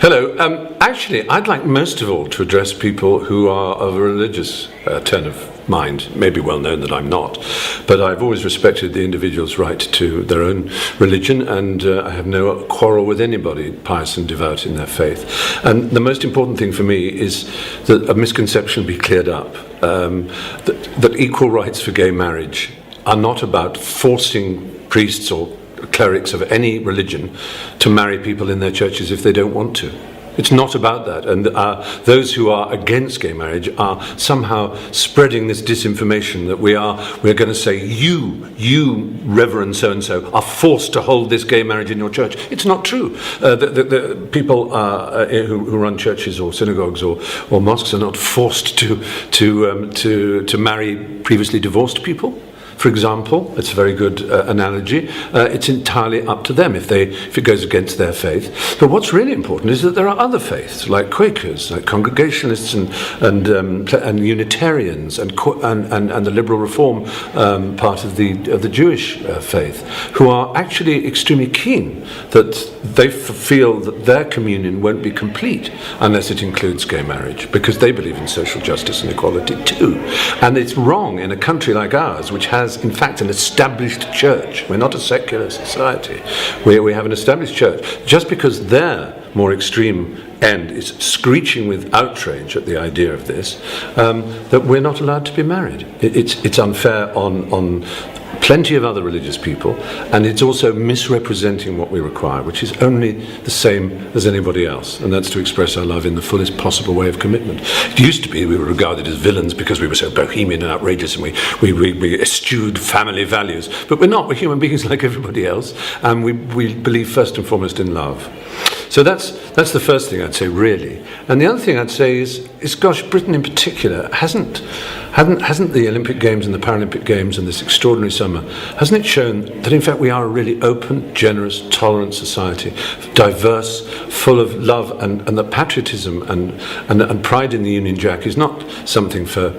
Hello. Actually, I'd like most of all to address people who are of a religious turn of mind. It may be well known that I'm not, but I've always respected the individual's right to their own religion, and I have no quarrel with anybody pious and devout in their faith. And the most important thing for me is that a misconception be cleared up, that equal rights for gay marriage are not about forcing priests or clerics of any religion to marry people in their churches if they don't want to. It's not about that, and those who are against gay marriage are somehow spreading this disinformation that we're going to say you Reverend so and so are forced to hold this gay marriage in your church. It's not true. The people who run churches or synagogues or mosques are not forced to marry previously divorced people. For example, it's a very good analogy. It's entirely up to them if it goes against their faith. But what's really important is that there are other faiths, like Quakers, like Congregationalists, and Unitarians, and the Liberal Reform part of the Jewish faith, who are actually extremely keen that they feel that their communion won't be complete unless it includes gay marriage, because they believe in social justice and equality too. And it's wrong in a country like ours, which has in fact an established church. We're not a secular society. We have an established church. Just because their more extreme end is screeching with outrage at the idea of this, that we're not allowed to be married. It's unfair on plenty of other religious people, and it's also misrepresenting what we require, which is only the same as anybody else, and that's to express our love in the fullest possible way of commitment. It used to be we were regarded as villains because we were so bohemian and outrageous, and we eschewed family values, but we're not. We're human beings like everybody else, and we believe first and foremost in love. So that's the first thing I'd say, really. And the other thing I'd say is gosh, Britain in particular hasn't the Olympic Games and the Paralympic Games and this extraordinary summer, hasn't it shown that in fact we are a really open, generous, tolerant society, diverse, full of love, and that patriotism and pride in the Union Jack is not something for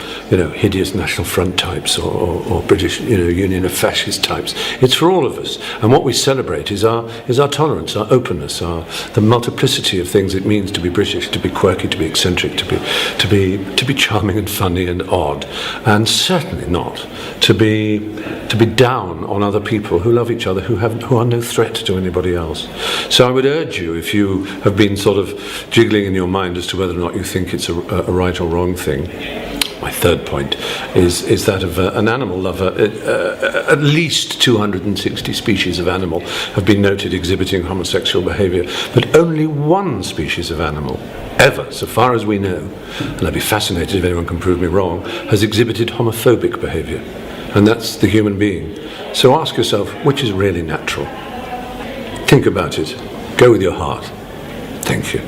hideous National Front types or British Union of Fascist types. It's for all of us, and what we celebrate is our tolerance, our openness, the multiplicity of things it means to be British, to be quirky, to be eccentric, to be charming and funny and odd, and certainly not to be down on other people who love each other, who are no threat to anybody else. So I would urge you, if you have been sort of jiggling in your mind as to whether or not you think it's a right or wrong thing. My third point is that of an animal lover. At least 260 species of animal have been noted exhibiting homosexual behaviour, but only one species of animal ever, so far as we know, and I'd be fascinated if anyone can prove me wrong, has exhibited homophobic behaviour, and that's the human being. So ask yourself, which is really natural? Think about it. Go with your heart. Thank you.